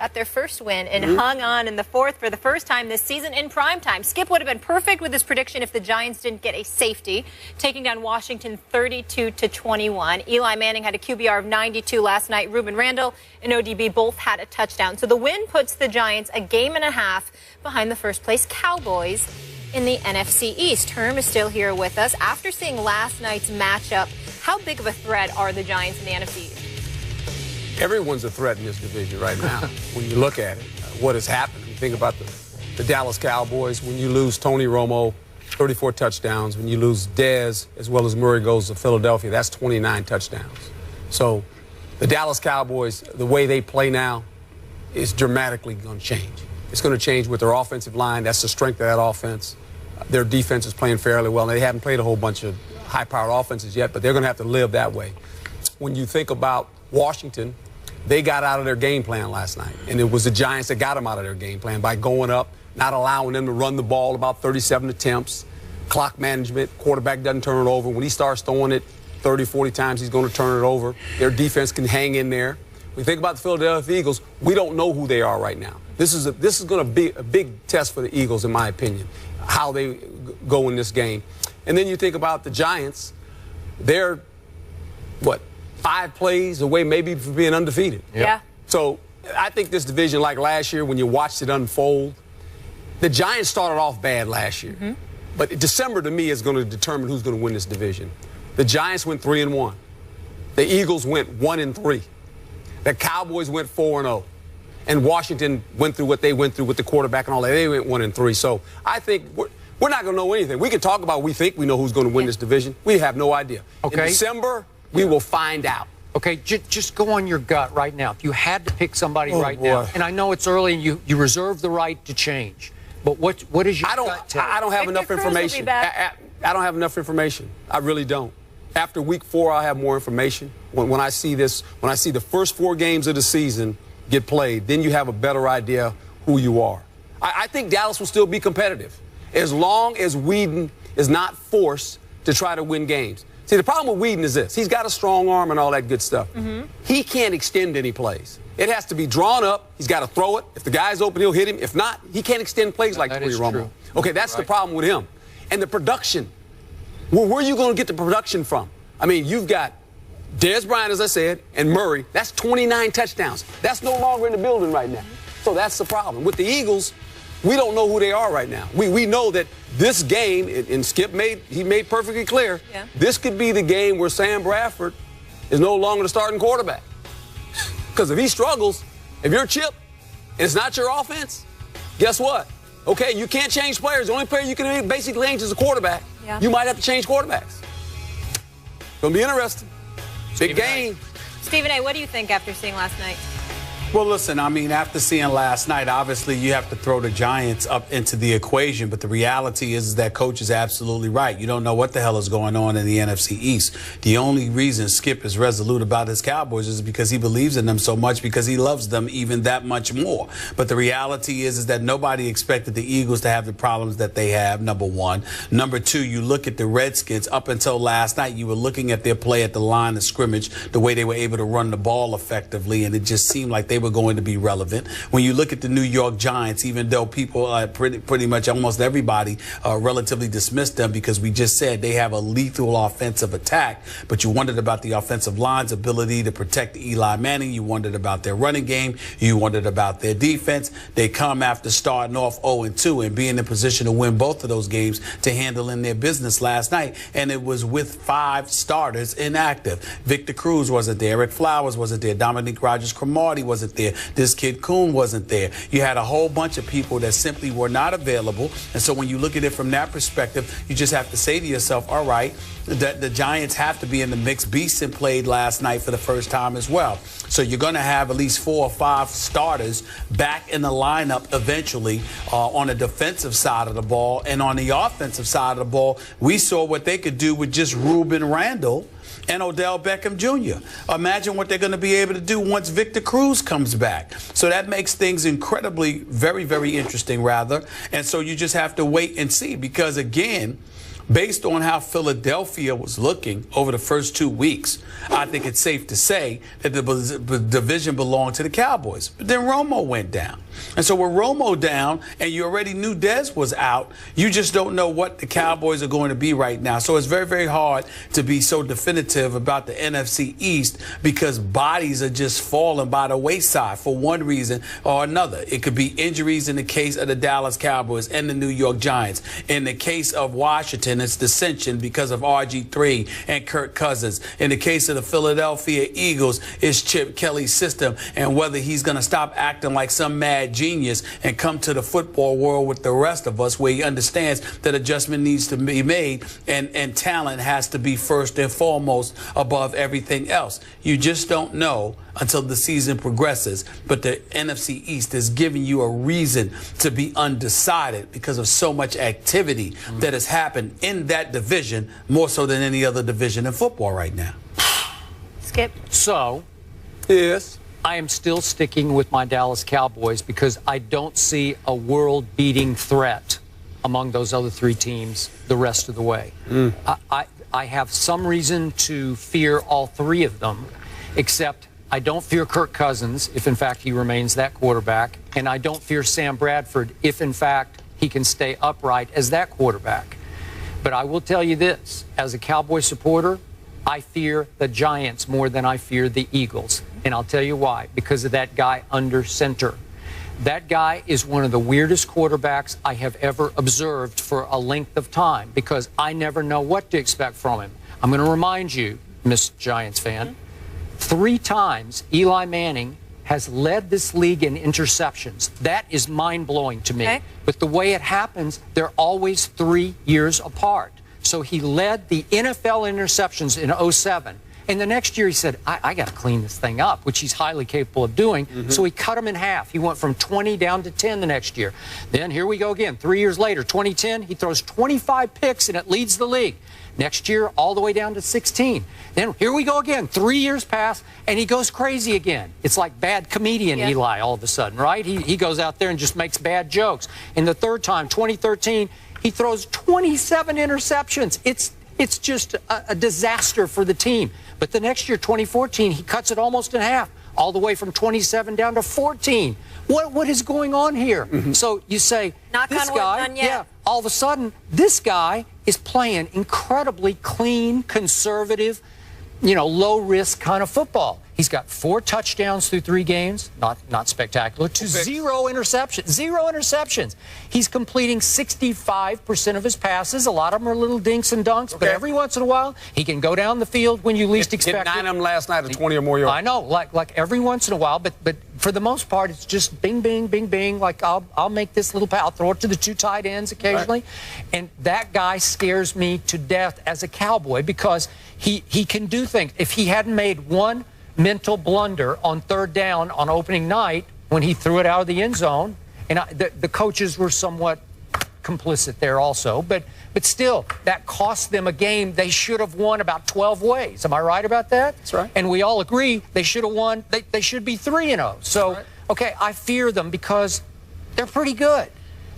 got their first win and hung on in the fourth for the first time this season in primetime. Skip would have been perfect with his prediction if the Giants didn't get a safety, taking down Washington 32-21. Eli Manning had a QBR of 92 last night. Ruben Randall and ODB both had a touchdown. So the win puts the Giants a game and a half behind the first-place Cowboys in the NFC East. Herm is still here with us. After seeing last night's matchup, how big of a threat are the Giants in the NFC East? Everyone's a threat in this division right now when you look at it. What has happened? You think about the Dallas Cowboys. When you lose Tony Romo, 34 touchdowns. When you lose Dez, as well as Murray goes to Philadelphia, that's 29 touchdowns. So the Dallas Cowboys, the way they play now, is dramatically going to change. It's going to change with their offensive line. That's the strength of that offense. Their defense is playing fairly well. They haven't played a whole bunch of high-powered offenses yet, but they're going to have to live that way. When you think about Washington, they got out of their game plan last night, and it was the Giants that got them out of their game plan by going up, not allowing them to run the ball, about 37 attempts, clock management, quarterback doesn't turn it over. When he starts throwing it 30, 40 times, he's going to turn it over. Their defense can hang in there. When you think about the Philadelphia Eagles, we don't know who they are right now. This is going to be a big test for the Eagles, in my opinion, how they go in this game. And then you think about the Giants, they're, what, 5 plays away maybe from being undefeated. Yeah. So I think this division, like last year when you watched it unfold, the Giants started off bad last year. But December, to me, is going to determine who's going to win this division. The Giants went 3-1. The Eagles went 1-3. The Cowboys went 4-0. And Washington went through what they went through with the quarterback and all that. They went 1-3. So I think we're not going to know anything. We can talk about we think we know who's going to win this division. We have no idea. Okay. In December, we will find out. Okay, just go on your gut right now. If you had to pick somebody now, and I know it's early and you reserve the right to change, but what is your gut tell? I don't have enough information. I don't have enough information. I really don't. After week 4, I'll have more information. When I see this, when I see the first 4 games of the season get played, then you have a better idea who you are. I think Dallas will still be competitive as long as Whedon is not forced to try to win games. See, the problem with Whedon is this. He's got a strong arm and all that good stuff. He can't extend any plays. It has to be drawn up. He's got to throw it. If the guy's open, he'll hit him. If not, he can't extend plays like Tony Romo. Okay, that's the problem with him. And the production. Well, where are you going to get the production from? I mean, you've got Dez Bryant, as I said, and Murray. That's 29 touchdowns. That's no longer in the building right now. So that's the problem. With the Eagles, we don't know who they are right now. We know that this game, and Skip made perfectly clear, this could be the game where Sam Bradford is no longer the starting quarterback. Because if he struggles, if you're Chip, and it's not your offense, guess what? Okay, you can't change players. The only player you can basically change is a quarterback. You might have to change quarterbacks. It's going to be interesting. Big game. Stephen A., what do you think after seeing last night? Well, listen, I mean, after seeing last night, obviously you have to throw the Giants up into the equation. But the reality is that Coach is absolutely right. You don't know what the hell is going on in the NFC East. The only reason Skip is resolute about his Cowboys is because he believes in them so much, because he loves them even that much more. But the reality is that nobody expected the Eagles to have the problems that they have, number one. Number two, you look at the Redskins. Up until last night, you were looking at their play at the line of scrimmage, the way they were able to run the ball effectively, and it just seemed like they were going to be relevant. When you look at the New York Giants, even though people, pretty much almost everybody, relatively dismissed them because we just said they have a lethal offensive attack, but you wondered about the offensive line's ability to protect Eli Manning. You wondered about their running game. You wondered about their defense. They come after starting off 0-2 and being in position to win both of those games to handle in their business last night, and it was with 5 starters inactive. Victor Cruz wasn't there. Eric Flowers wasn't there. Dominique Rodgers-Cromartie wasn't there. This kid Kuhn wasn't there. You had a whole bunch of people that simply were not available. And so when you look at it from that perspective, you just have to say to yourself, all right, that the Giants have to be in the mix. Beeson played last night for the first time as well. So you're going to have at least 4 or 5 starters back in the lineup eventually on the defensive side of the ball. And on the offensive side of the ball, we saw what they could do with just Ruben Randall and Odell Beckham Jr. Imagine what they're going to be able to do once Victor Cruz comes back. So that makes things incredibly, very, very interesting, rather. And so you just have to wait and see, because, again, Based on how Philadelphia was looking over the first 2 weeks, I think it's safe to say that the division belonged to the Cowboys. But then Romo went down. And so with Romo down, and you already knew Dez was out, you just don't know what the Cowboys are going to be right now. So it's very, very hard to be so definitive about the NFC East because bodies are just falling by the wayside for one reason or another. It could be injuries in the case of the Dallas Cowboys and the New York Giants. In the case of Washington, it's dissension because of RG3 and Kirk Cousins. In the case of the Philadelphia Eagles, it's Chip Kelly's system and whether he's going to stop acting like some mad genius and come to the football world with the rest of us where he understands that adjustment needs to be made and talent has to be first and foremost above everything else. You just don't know until the season progresses. But the NFC East is giving you a reason to be undecided because of so much activity that has happened in that division, more so than any other division in football right now. Skip. So, Yes. I am still sticking with my Dallas Cowboys because I don't see a world-beating threat among those other three teams the rest of the way. I have some reason to fear all three of them, except I don't fear Kirk Cousins if, in fact, he remains that quarterback, and I don't fear Sam Bradford if, in fact, he can stay upright as that quarterback. But I will tell you this, as a Cowboy supporter, I fear the Giants more than I fear the Eagles. And I'll tell you why. Because of that guy under center. That guy is one of the weirdest quarterbacks I have ever observed for a length of time because I never know what to expect from him. I'm going to remind you, Miss Giants fan, 3 times Eli Manning has led this league in interceptions. That is mind-blowing to me. Okay. But the way it happens, they're always 3 years apart. So he led the NFL interceptions in 07. And the next year he said, I got to clean this thing up, which he's highly capable of doing. So he cut them in half. He went from 20 down to 10 the next year. Then here we go again. 3 years later, 2010, he throws 25 picks and it leads the league. Next year, all the way down to 16. Then here we go again. 3 years pass, and he goes crazy again. It's like bad comedian Eli all of a sudden, right? He goes out there and just makes bad jokes. And the third time, 2013, he throws 27 interceptions. It's just a disaster for the team. But the next year, 2014, he cuts it almost in half, all the way from 27 down to 14. What is going on here? So you say, Knock this on wood, guy, none yet. all of a sudden, this guy is playing incredibly clean, conservative, low-risk kind of football. He's got 4 touchdowns through 3 games, not spectacular, to 0 interceptions. 0 interceptions. He's completing 65% of his passes. A lot of them are little dinks and dunks, but every once in a while, he can go down the field when you least expect it. Hit 9 of them last night at 20 or more yards. I know, like every once in a while, but for the most part, it's just bing, bing, bing, bing. Like I'll make this little pass. I'll throw it to the 2 tight ends occasionally, and that guy scares me to death as a Cowboy because he can do things. If he hadn't made one mental blunder on 3rd down on opening night when he threw it out of the end zone, and the coaches were somewhat complicit there also, but still, that cost them a game they should have won about 12 ways. Am I right about that? That's right. And we all agree they should have won. They should be 3-0. So, okay, I fear them because they're pretty good.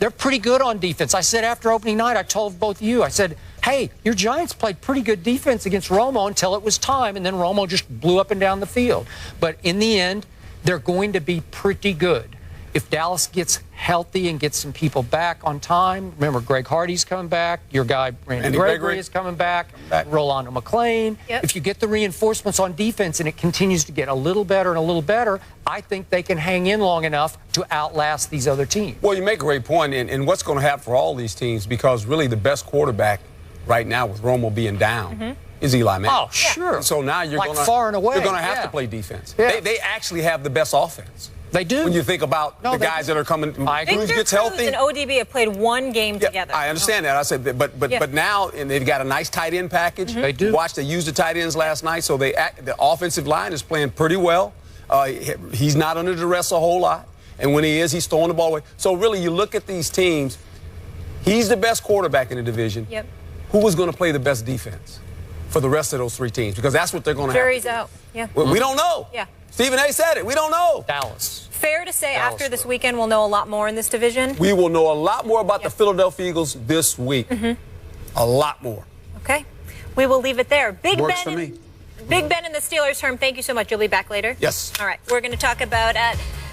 They're pretty good on defense. I said after opening night, I told both of you, I said, hey, your Giants played pretty good defense against Romo until it was time, and then Romo just blew up and down the field. But in the end, they're going to be pretty good. If Dallas gets healthy and gets some people back on time, remember Greg Hardy's coming back, your guy Randy Gregory is coming back, Rolando McClain. If you get the reinforcements on defense and it continues to get a little better and a little better, I think they can hang in long enough to outlast these other teams. Well, you make a great point, and what's going to happen for all these teams, because really the best quarterback right now with Romo being down is Eli Manning. Oh, sure. So now you're like far and away. You're going to have to play defense. They actually have the best offense. They do. When you think about the guys that are coming, Cruz gets healthy. And ODB have played 1 game together. I understand that. I said, but now and they've got a nice tight end package. They do. They used the tight ends last night, so the offensive line is playing pretty well. He's not under duress a whole lot, and when he is, he's throwing the ball away. So really, you look at these teams. He's the best quarterback in the division. Yep. Who was going to play the best defense for the rest of those 3 teams? Because that's what they're going to have. Jury's out. Yeah. We don't know. Yeah. Stephen A. said it. We don't know. Dallas. Fair to say after this weekend we'll know a lot more in this division? We will know a lot more about the Philadelphia Eagles this week. A lot more. Okay. We will leave it there. Works for me. Big Ben and the Steelers, Herm, thank you so much. You'll be back later? Yes. All right. We're going to talk about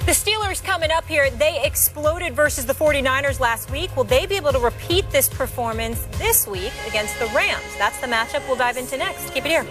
the Steelers coming up here. They exploded versus the 49ers last week. Will they be able to repeat this performance this week against the Rams? That's the matchup we'll dive into next. Keep it here.